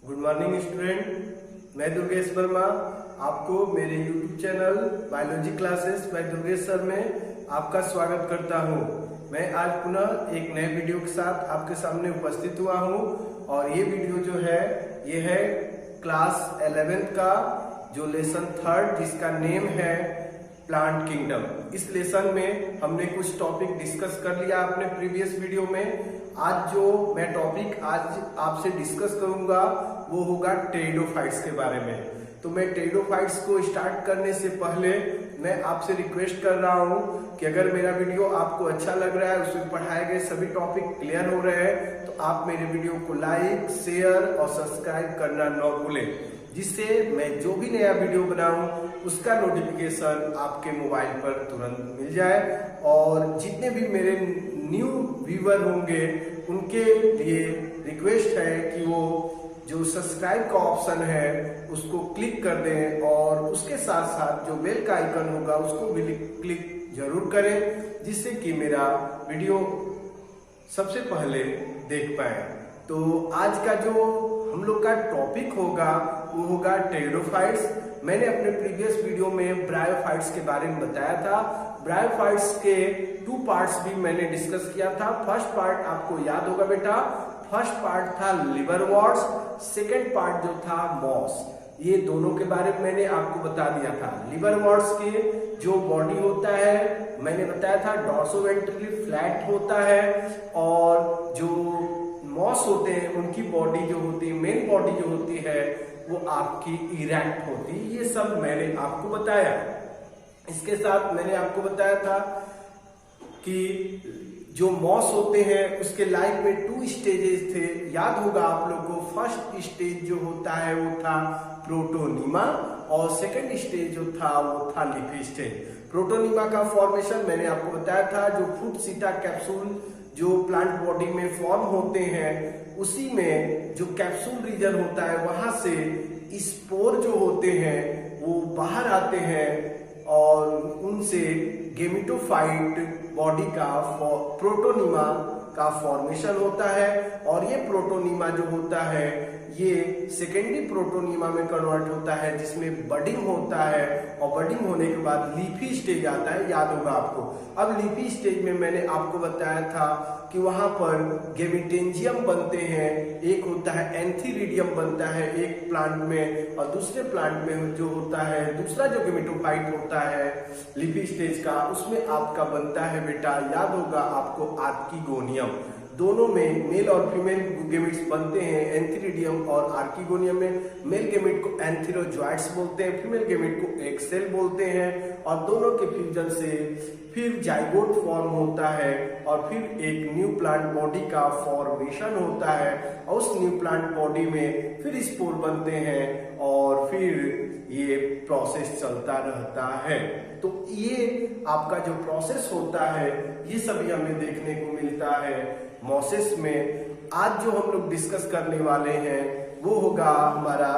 Good morning student, मैं दुर्गेश वर्मा आपको मेरे YouTube channel biology classes bye Durgesh sir में आपका स्वागत करता हूं। मैं आज पुनः एक नए वीडियो के साथ आपके सामने उपस्थित हुआ हूं और ये वीडियो जो है ये है क्लास 11th का जो लेसन 3 जिसका नेम है प्लांट किंगडम। इस लेसन में हमने कुछ टॉपिक डिस्कस कर लिया अपने प्रीवियस वीडियो में। आज जो मैं टॉपिक आज आपसे डिस्कस करूंगा वो होगा टेरिडोफाइट्स के बारे में। तो मैं टेरिडोफाइट्स को स्टार्ट करने से पहले मैं आपसे रिक्वेस्ट कर रहा हूं कि अगर मेरा वीडियो आपको अच्छा लग रहा है, उसमें पढ़ाए गए सभी टॉपिक क्लियर हो रहे हैं, तो आप मेरे वीडियो को लाइक, शेयर और सब्सक्राइब करना न भूलें, जिससे मैं जो भी नया वीडियो बनाऊं उसका नोटिफिकेशन आपके मोबाइल पर तुरंत मिल जाए। और जितने भी मेरे न्यू व्यूअर होंगे उनके लिए रिक्वेस्ट है कि वो जो सब्सक्राइब का ऑप्शन है उसको क्लिक कर दें और उसके साथ साथ जो बेल का आइकन होगा उसको भी क्लिक जरूर करें, जिससे कि मेरा वीडियो सबसे पहले देख पाए। तो आज का जो हम लोग का टॉपिक होगा वो होगा टेरिडोफाइट्स। मैंने अपने प्रीवियस वीडियो में ब्रायोफाइट्स के बारे में बताया था। ब्रायोफाइट्स के 2 पार्ट्स भी मैंने डिस्कस किया था। फर्स्ट पार्ट आपको याद होगा बेटा, फर्स्ट पार्ट था लिवरवर्ट्स, सेकेंड पार्ट जो था मॉस। ये दोनों के बारे में मैंने आपको बता दिया था। लिवरवर्ट्स के जो बॉडी होता है मैंने बताया था डॉर्सोवेंट्रली फ्लैट होता है, और जो मॉस होते हैं उनकी बॉडी जो होती है, मेन बॉडी जो होती है वो आपकी इरेक्ट होती है। ये सब मैंने आपको बताया। इसके साथ मैंने आपको बताया था कि जो मॉस होते हैं उसके लाइफ में 2 स्टेजेस थे। याद होगा आप लोगों को, फर्स्ट स्टेज जो होता है वो था प्रोटोनीमा और सेकंड स्टेज जो था वो था लीफी स्टेज। प्रोटोनीमा का फॉर्मेशन मैंने आपको बताया था, जो फ्रूट सीटा कैप्सूल जो प्लांट बॉडी में फॉर्म होते हैं उसी में जो कैप्सूल रीजन होता है वहां से स्पोर जो होते हैं वो बाहर आते हैं और उनसे गेमिटोफाइट बॉडी का प्रोटोनीमा का फॉर्मेशन होता है। और ये प्रोटोनीमा जो होता है ये सेकेंडरी प्रोटोनीमा में कन्वर्ट होता है, जिसमें बडिंग होता है और बडिंग होने के बाद लीफी स्टेज आता है। याद होगा आपको। अब लीफी स्टेज में मैंने आपको बताया था कि वहां पर गेमिटेंजियम बनते हैं। एक होता है एंथीरिडियम बनता है एक प्लांट में, और दूसरे प्लांट में जो होता है दूसरा जो गेमिटोफाइट होता है लीफी स्टेज का, उसमें आपका बनता है बेटा, याद होगा आपको, आर्किगोनियम। दोनों में मेल और फीमेल गेमिट्स बनते हैं। एंथीरिडियम और आर्किगोनियम में मेल गेमिट को एंथीरोजॉइट्स बोलते हैं, फीमेल गेमिट को एग सेल बोलते हैं, और दोनों के फ्यूजन से फिर जाइगोट फॉर्म होता है और फिर एक न्यू प्लांट बॉडी का फॉर्मेशन होता है, और उस न्यू प्लांट बॉडी में फिर स्पोर बनते हैं और फिर ये प्रोसेस चलता रहता है। तो ये आपका जो प्रोसेस होता है ये सभी हमें देखने को मिलता है मॉसेस में। आज जो हम लोग डिस्कस करने वाले हैं वो होगा हमारा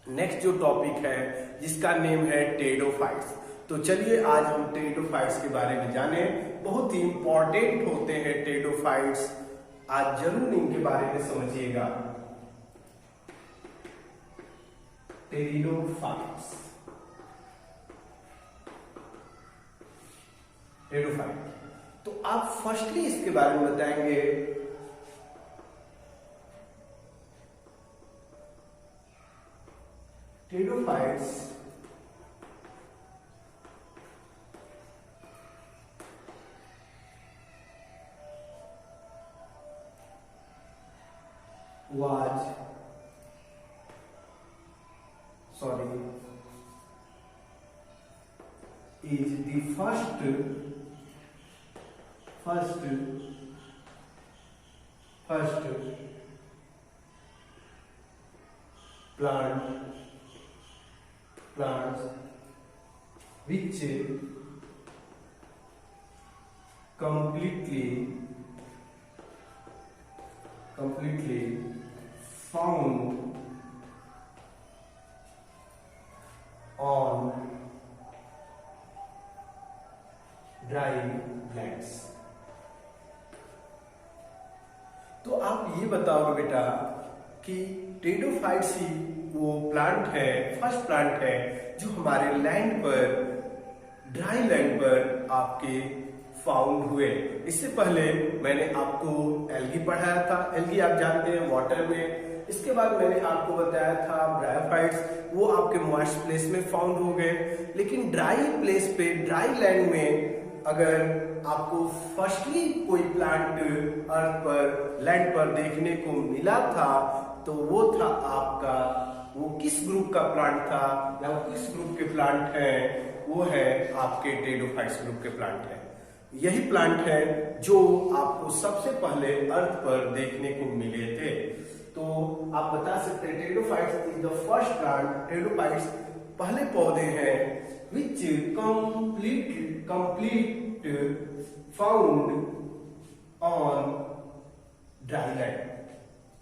नेक्स्ट जो टॉपिक है जिसका नेम है टेरिडोफाइट्स। तो चलिए आज हम टेरिडोफाइट्स के बारे में जाने। बहुत ही इंपॉर्टेंट होते हैं टेरिडोफाइट्स, आज जरूर इनके बारे में समझिएगा। टेरिडोफाइट्स, टेरिडोफाइट, तो आप फर्स्टली इसके बारे में बताएंगे। Pteridophytes is the first plants which completely found on dry lands। तो आप ये बताओगे बेटा कि टेरिडोफाइट्स ही वो प्लांट है, फर्स्ट प्लांट है जो हमारे लैंड पर, ड्राई लैंड पर आपके फाउंड हुए। इससे पहले मैंने आपको एल्गी पढ़ाया था, एल्गी आप जानते हैं वाटर में। इसके बाद मैंने आपको बताया था ब्रायोफाइट्स, वो आपके मॉइस्ट प्लेस में फाउंड हो गए। लेकिन ड्राई प्लेस पे, ड्राई लैंड में अगर आपको फर्स्टली कोई प्लांट अर्थ पर, लैंड पर देखने को मिला था तो वो था आपका, वो किस ग्रुप का प्लांट था या वो किस ग्रुप के प्लांट है, वो है आपके टेरिडोफाइट्स ग्रुप के प्लांट है। यही प्लांट है जो आपको सबसे पहले अर्थ पर देखने को मिले थे। तो आप बता सकते हैं pteridophytes is the first plant, pteridophytes पहले पौधे हैं which complete found on dry land.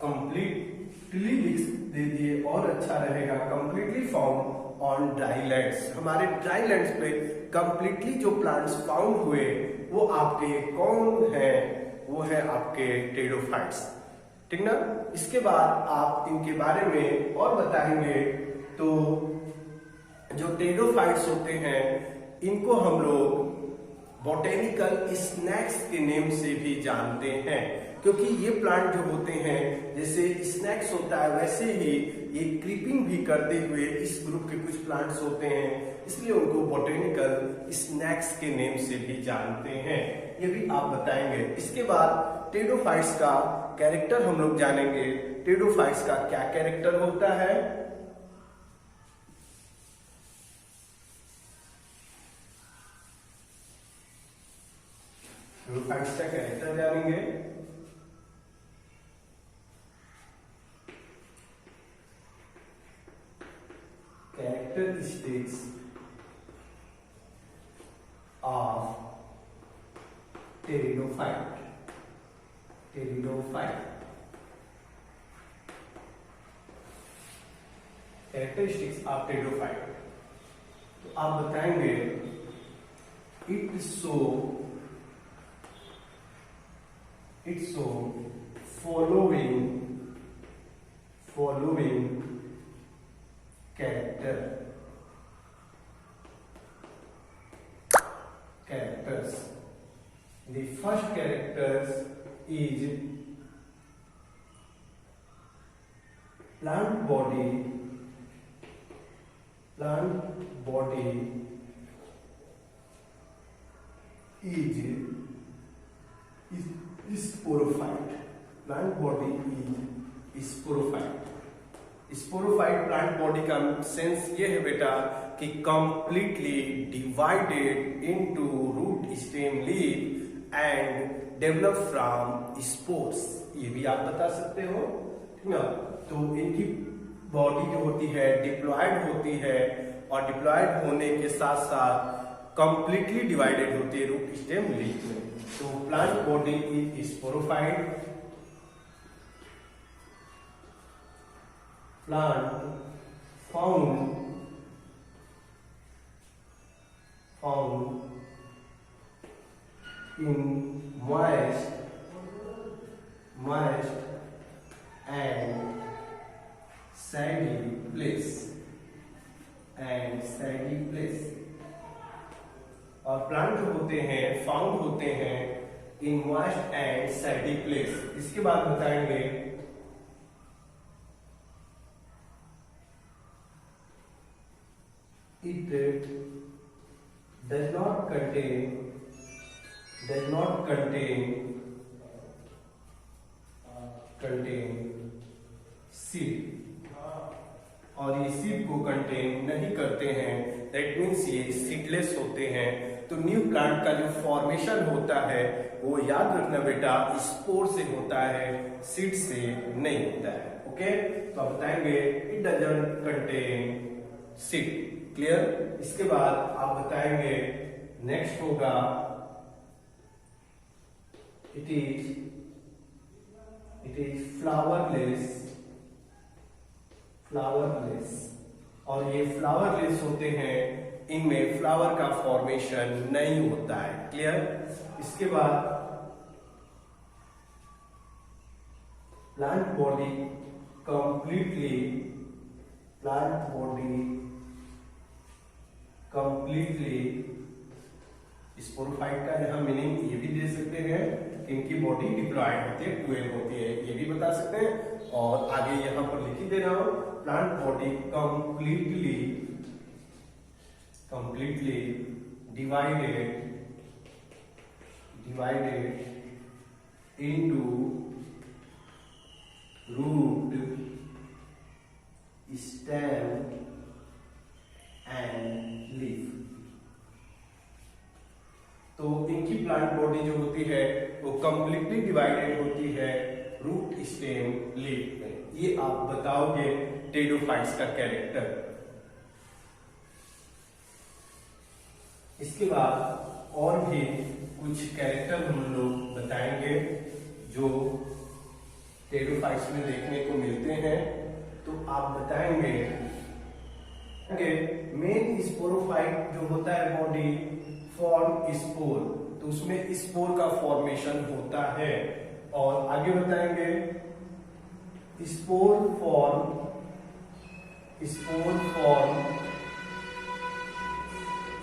Completely लिख दीजिए और अच्छा रहेगा, completely found on dry lands. हमारे ड्राई लैंड्स पे कंप्लीटली जो प्लांट्स फाउंड हुए वो आपके कौन है, वो है आपके टेरिडोफाइट्स, ठीक ना। इसके बाद आप इनके बारे में और बताएंगे। तो जो टेरिडोफाइट्स होते हैं इनको हम लोग बॉटेनिकल स्नैक्स के नेम से भी जानते हैं, क्योंकि ये प्लांट जो होते हैं जैसे स्नैक्स होता है वैसे ही ये क्रीपिंग भी करते हुए इस ग्रुप के कुछ प्लांट्स होते हैं, इसलिए उनको बॉटेनिकल स्नैक्स के नेम से भी जानते हैं। ये भी आप बताएंगे। इसके बाद टेरिडोफाइट्स का कैरेक्टर हम लोग जानेंगे। टेरिडोफाइट्स का क्या कैरेक्टर होता है, टेरिडोफाइट्स का कैरेक्टर जानेंगे। Characteristics of pteridophyte. Characteristics of pteridophyte. तो आप बताएंगे it show following characters. The first characters is plant body is sporophyte. Plant body is sporophyte. Sporophyte plant body का सेंस ये है बेटा कि completely divided into root, stem, leaf and develop from spores. ये भी आप बता सकते हो, ठीक ना। तो इनकी बॉडी जो होती है डिप्लॉयड होती है और डिप्लॉयड होने के साथ साथ कंप्लीटली डिवाइडेड होती है रूट, स्टेम, लीफ में। तो plant body is sporophyte. Plant found in moist and sandy place, और प्लांट जो होते हैं फाउंड होते हैं इन मॉइस्ट एंड सैडी प्लेस। इसके बाद बताएंगे it does not contain seed, और ये सीड को कंटेन नहीं करते हैं, दैट मीन्स ये सीडलेस होते हैं। तो न्यू प्लांट का जो फॉर्मेशन होता है वो याद रखना बेटा स्पोर से होता है, सीड से नहीं होता है। ओके, तो आप बताएंगे it doesn't contain seed. Clear. इसके बाद आप बताएंगे नेक्स्ट होगा इट इज फ्लावरलेस, और ये फ्लावरलेस होते हैं, इनमें फ्लावर का फॉर्मेशन नहीं होता है। क्लियर। इसके बाद plant body completely, plant body completely, sporophyte का यहाँ मीनिंग ये भी दे सकते हैं कि इनकी बॉडी डिप्लॉयड होती है, 12 होती है, ये भी बता सकते हैं। और आगे यहाँ पर लिख ही दे रहा हूं, plant body completely divided into root, stem and leaf। तो इनकी प्लांट बॉडी जो होती है वो कंप्लीटली डिवाइडेड होती है रूट, स्टेम, लीफ में। ये आप बताओगे टेरिडोफाइट्स का कैरेक्टर। इसके बाद और भी कुछ कैरेक्टर हम लोग बताएंगे जो टेरिडोफाइट्स में देखने को मिलते हैं। तो आप बताएंगे मेन स्पोरोफाइट जो होता है बॉडी फॉर्म स्पोर, तो उसमें स्पोर का फॉर्मेशन होता है। और आगे बताएंगे spore form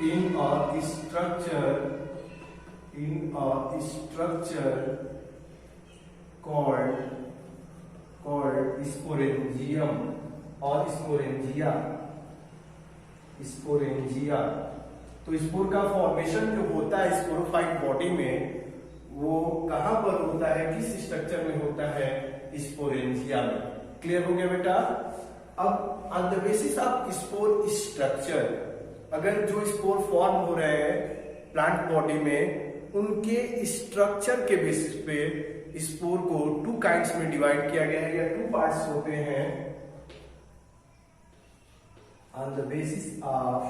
in a structure called sporangium और sporangia। तो स्पोर का फॉर्मेशन जो होता है स्पोरोफाइट बॉडी में, वो कहां पर होता है, किस स्ट्रक्चर में होता है, स्पोरेंजिया में। क्लियर हो गया बेटा। अब on the basis of spore structure, अगर जो स्पोर फॉर्म हो रहे हैं प्लांट बॉडी में, उनके स्ट्रक्चर के बेसिस पे स्पोर को 2 काइंड्स में डिवाइड किया गया है, या 2 पार्ट्स होते हैं। On the basis of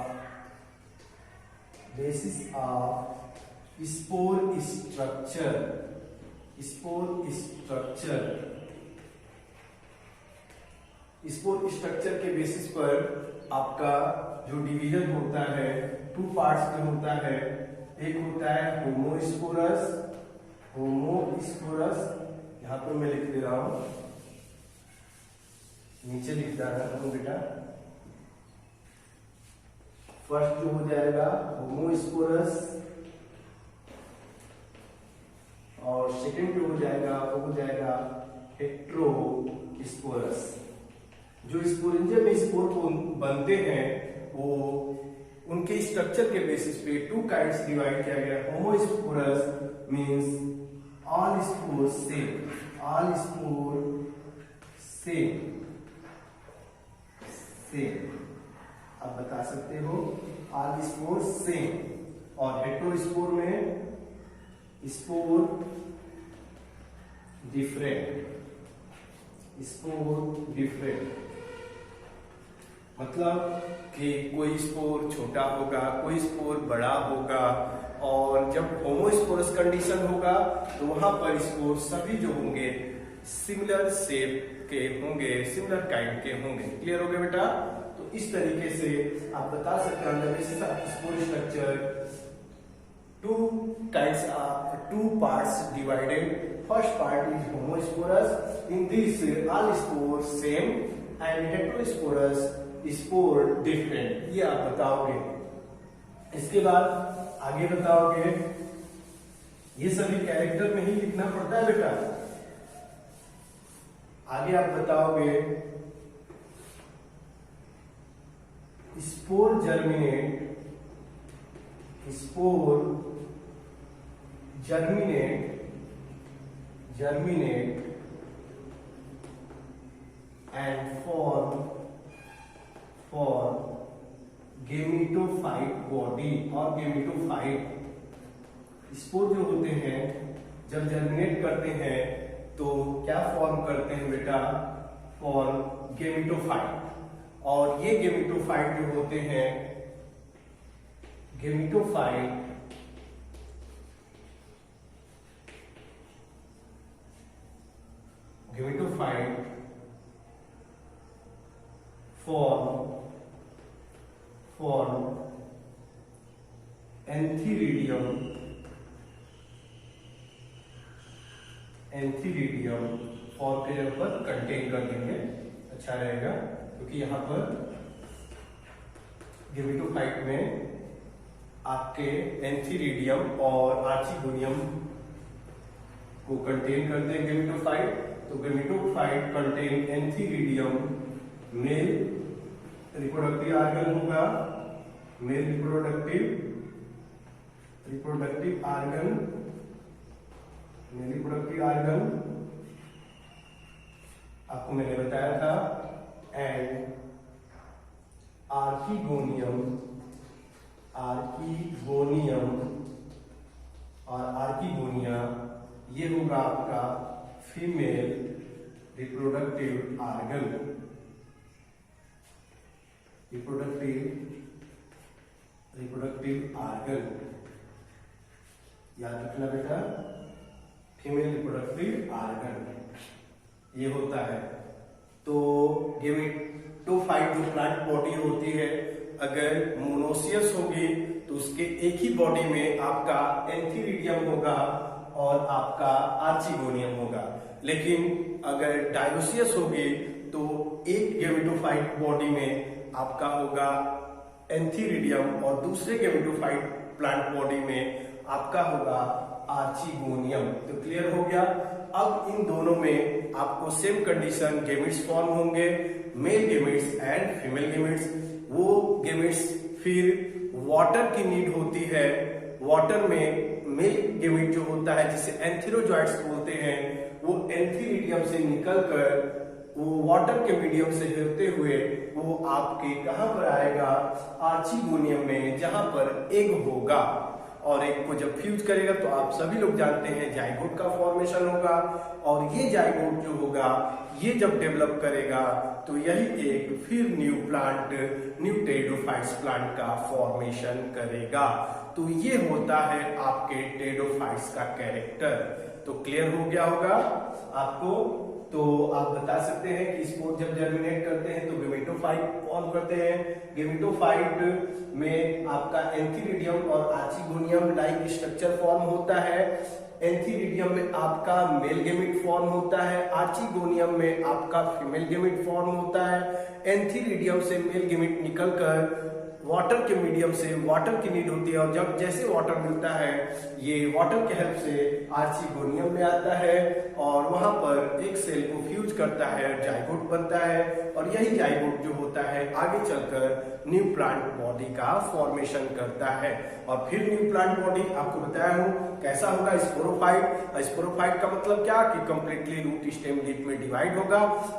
spore structure के बेसिस पर आपका जो डिवीजन होता है 2 पार्ट्स में होता है। एक होता है होमोस्पोरस, यहां पर मैं लिख दे रहा हूं, नीचे लिख रहा हूं बेटा। फर्स्ट जो हो जाएगा होमोस्पोरस, और सेकंड जो हो जाएगा वो हो जाएगा हेट्रोस्पोरस। जो स्पोरेंजियम में स्पोर बनते हैं वो उनके स्ट्रक्चर के बेसिस पे 2 काइंड्स डिवाइड किया गया। Homosporous means all spore same, आप बता सकते हो ऑल स्पोर सेम। और हेट्रोस्पोर में स्पोर डिफरेंट, मतलब कि कोई स्पोर छोटा होगा, कोई स्पोर बड़ा होगा। और जब होमोस्पोरस कंडीशन होगा तो वहां पर स्पोर सभी जो होंगे सिमिलर शेप के होंगे, सिमिलर काइंड के होंगे। क्लियर हो गया बेटा। तो इस तरीके से आप बता सकते हैं spore structure 2 parts divided. First part is homosporous. In this, all spores same and heterosporous spore different. ये आप बताओगे। इसके बाद आगे बताओगे, ये सभी कैरेक्टर में ही लिखना पड़ता है बेटा। आगे आप बताओगे spore germinate and form gametophyte body और gametophyte। स्पोर जो होते हैं जब जर्मिनेट करते हैं तो क्या फॉर्म करते हैं बेटा, फॉर्म गेमेटोफाइट। और ये गेमेटोफाइट जो होते हैं, गेमेटोफाइट form antheridium फॉर्म के जगह पर कंटेन कर देंगे, अच्छा रहेगा, क्योंकि यहाँ पर गेमेटोफाइट में आपके एंथीरिडियम और आर्चिगोनियम को कंटेन करते हैं गेमेटोफाइट। तो gametophyte contain antheridium, male reproductive organ होगा, male reproductive organ, male reproductive organ आपको मैंने बताया था, एंड आर्किगोनियम और आर्किगोनिया ये होगा आपका female reproductive organ, reproductive organ याद रखना बेटा, फीमेल रिप्रोडक्टिव ऑर्गन ये होता है। तो गेमेटोफाइट जो प्लांट बॉडी होती है, अगर मोनोसियस होगी तो उसके एक ही बॉडी में आपका एंथीरिडियम होगा और आपका आर्चिगोनियम होगा। लेकिन अगर डायोसियस होगी तो एक गेमेटोफाइट बॉडी में आपका होगा एंथीरिडियम और दूसरे गेमेटोफाइट प्लांट बॉडी में आपका होगा आर्चिगोनियम। तो क्लियर हो गया। अब इन दोनों में आपको सेम कंडीशन गेमेट्स फॉर्म होंगे, male gametes and female gametes. वो गेमेट्स फिर वाटर की नीड होती है, वाटर में मेल गेमेट जो होता है जिसे एंथेरोजॉइट्स बोलते हैं, वो एंथीरिडियम से निकलकर वो वाटर के मीडियम से होते हुए वो आपके कहां पर आएगा, आर्चिगोनियम में, जहां पर एग होगा। और एग को जब फ्यूज करेगा तो आप सभी लोग जानते हैं जाइगोट का फॉर्मेशन होगा, और ये जाइगोट जो होगा ये जब डेवलप करेगा तो यही एक फिर new plant, new pteridophytes plant का फॉर्मेशन करेगा। तो ये होता है आपके टेरिडोफाइट्स का कैरेक्टर। तो क्लियर हो गया होगा आपको। तो आप बता सकते हैं कि स्पोर जब जर्मिनेट करते हैं तो गेमेटोफाइट फॉर्म करते हैं। गेमेटोफाइट में आपका एंथीरिडियम और आर्चिगोनियम लाइक स्ट्रक्चर फॉर्म होता है। एंथीरिडियम में आपका मेल गेमेट फॉर्म होता है, आर्चिगोनियम में आपका फीमेल गेमेट फॉर्म होता है। एंथीरिडियम से मेल गेमेट निकलकर वाटर के मीडियम से वाटर की नीड होती है, और जब जैसे वाटर मिलता है ये वाटर के हेल्प से आर्चिगोनियम में आता है और वहां पर एक सेल को फ्यूज करता है, जाइगोट बनता है, और यही जाइगोट जो होता है आगे चलकर न्यू प्लांट बॉडी का फॉर्मेशन करता है। और फिर न्यू प्लांट बॉडी आपको बताया हूं कैसा होगा, स्पोरोफाइट। स्पोरोफाइट का मतलब क्या कि कंप्लीटली रूट स्टेम लीफ में डिवाइड होगा।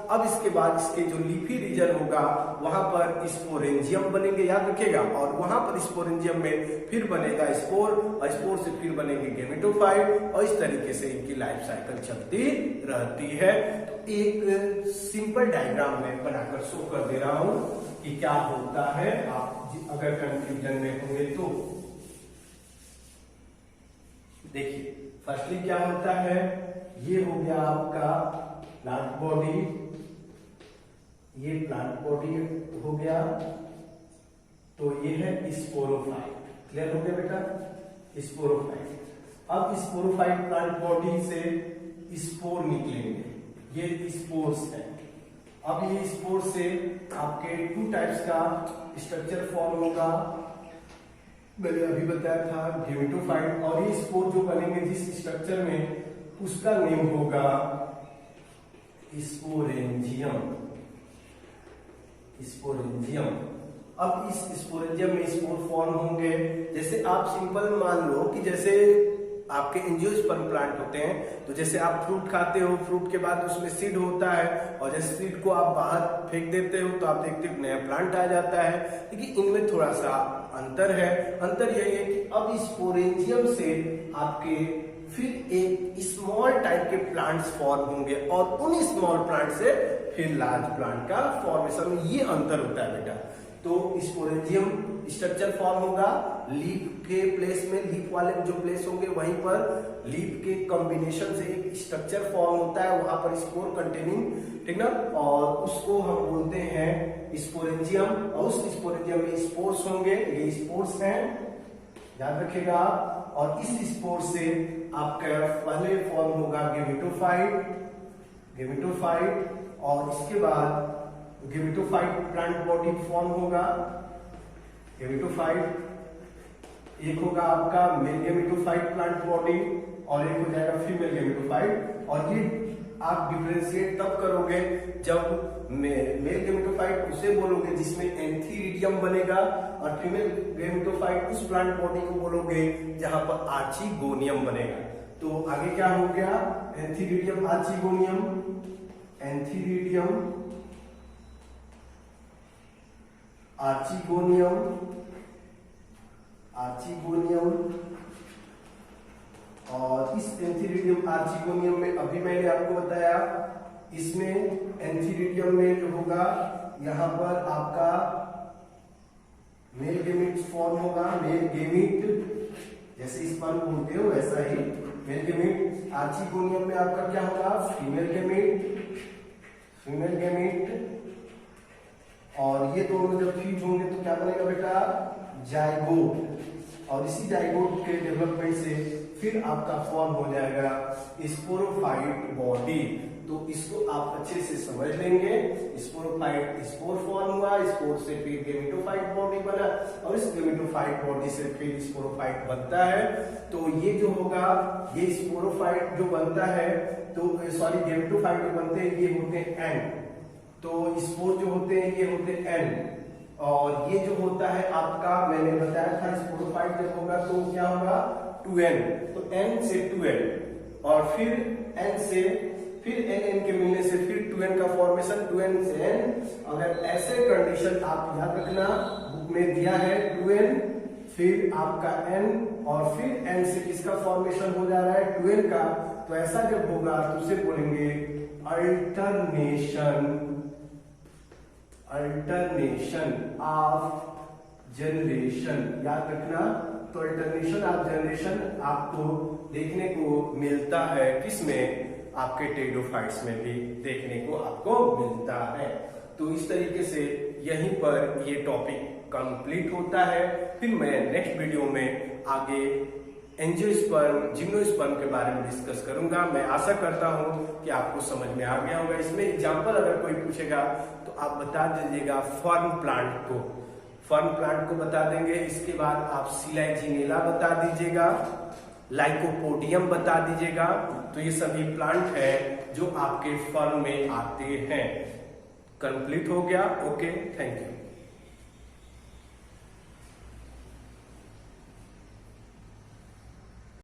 अब इसके बाद इसके जो लीफी रीजन होगा वहां पर स्पोरेंजियम बनेंगे, याद रखिएगा, और वहां पर स्पोरेंजियम में फिर बनेगा स्पोर, और स्पोर से फिर बनेंगे गेमेटोफाइट, और इस तरीके से इनकी लाइफ साइकिल चलती रहती है। तो एक सिंपल डायग्राम में बनाकर शो कर दे रहा हूं कि क्या होता है, आप अगर कंफ्यूजन में होंगे तो देखिए। फर्स्टली क्या होता है, ये हो गया आपका प्लांट बॉडी, ये प्लांट बॉडी हो गया, तो ये है स्पोरोफाइट। क्लियर हो गया बेटा, स्पोरोफाइट। अब स्पोरोफाइट प्लांट बॉडी से स्पोर निकलेंगे, ये स्पोर्स है। अब ये स्पोर से आपके टू टाइप्स का स्ट्रक्चर फॉर्म होगा, मैंने अभी बताया था गेमेटोफाइट। और ये स्पोर जो बनेंगे जिस स्ट्रक्चर में, उसका नेम होगा स्पोरेंजियम, स्पोरेंजियम। अब इस स्पोरेंजियम में स्पोर फॉर्म होंगे। जैसे आप सिंपल मान लो कि जैसे आपके एंजियोस्पर्म प्लांट होते हैं, तो जैसे आप फ्रूट खाते हो, फ्रूट के बाद उसमें सीड होता है, और जैसे सीड को आप बाहर फेंक देते हो तो आप देखते हो नया प्लांट आ जाता है। लेकिन इनमें थोड़ा सा अंतर है। अंतर यही है कि अब स्पोरेंजियम से आपके फिर एक स्मॉल टाइप के प्लांट्स फॉर्म होंगे, और उन स्मॉल प्लांट से फिर लार्ज प्लांट का फॉर्मेशन में ये अंतर होता है बेटा। तो स्पोरेंजियम स्ट्रक्चर फॉर्म होगा लीफ के प्लेस में, लीफ वाले जो प्लेस होंगे वहीं पर लीफ के कॉम्बिनेशन से एक स्ट्रक्चर फॉर्म होता है, वहां पर स्पोर कंटेनिंग, ठीक ना, और उसको हम बोलते हैं स्पोरेंजियम। और उस स्पोरेंजियम में स्पोर्स होंगे, ये स्पोर्स हैं, याद रखिएगा। और इस स्पोर से आपका पहले फॉर्म होगा गेमेटोफाइट, गेमेटोफाइट, और इसके बाद गेमेटोफाइट प्लांट बॉडी फॉर्म होगा। गेमेटोफाइट एक होगा आपका मेल गेमेटोफाइट प्लांट बॉडी और एक हो जाएगा फीमेल गेमेटोफाइट। और ये आप डिफरेंशिएट तब करोगे जब मेल गेमेटोफाइट उसे बोलोगे जिसमें एंथीरिडियम बनेगा, और फीमेल गेमेटोफाइट उस प्लांट बॉडी को बोलोगे जहां पर आर्चिगोनियम बनेगा। तो आगे क्या हो गया, antheridium archegonium, antheridium archegonium, archegonium. और इस एंथीरिडियम आर्चिगोनियम में अभी मैंने आपको बताया, इसमें एंथीरिडियम में जो होगा यहां पर आपका मेल गेमीट फॉर्म होगा। मेल गेमीट जैसे स्पर्म बोलते हो वैसा ही मेल गेमीट। आर्चिगोनियम में आपका क्या होगा, फीमेल गेमीट, फीमेल गेमीट। और ये दोनों जब फ्यूज होंगे तो क्या बनेगा बेटा, जाइगोट। और इसी जाइगोट के डेवलपमेंट से फिर आपका फॉर्म हो जाएगा स्पोरोफाइट बॉडी। तो इसको आप अच्छे से समझ लेंगे। स्पोरोफाइट, स्पोर फॉर्म हुआ, स्पोर से फिर गेमेटोफाइट बॉडी बना, और इस गेमेटोफाइट बॉडी से फिर स्पोरोफाइट बनता है। तो ये जो होगा, ये स्पोरोफाइट जो बनता है, तो सॉरी गेमेटोफाइट जो बनते हैं ये होते हैं एन, तो स्पोर जो होते हैं ये होते हैं एन। और ये जो होता है आपका, मैंने बताया था स्पोरोफाइट जब होगा तो क्या होगा 2n, तो n से 2n, और फिर n से फिर n के मिलने से फिर 2n का फॉर्मेशन, 2n से n। अगर ऐसे कंडीशन आप याद रखना, बुक में दिया है 2n फिर आपका n और फिर n से किसका फॉर्मेशन हो जा रहा है 2n का। तो ऐसा जब होगा तो उसे बोलेंगे अल्टरनेशन, अल्टरनेशन ऑफ जनरेशन। याद रखना, तो अल्टरनेशन ऑफ जनरेशन आपको देखने को मिलता है किसमें, आपके टेरिडोफाइट्स में भी देखने को आपको मिलता है। तो इस तरीके से यहीं पर ये टॉपिक कंप्लीट होता है। फिर मैं नेक्स्ट वीडियो में आगे एंजियोस्पर्म, जिम्नोस्पर्म के बारे में डिस्कस करूंगा। मैं आशा करता हूं कि आपको समझ में आ गया होगा। इसमें एग्जाम्पल अगर कोई पूछेगा तो आप बता दीजिएगा फर्म प्लांट को, फर्म प्लांट को बता देंगे। इसके बाद आप सिलाइजिनेला बता दीजिएगा, लाइकोपोडियम बता दीजिएगा। तो ये सभी प्लांट है जो आपके फर्म में आते हैं। कंप्लीट हो गया। Okay, thank you.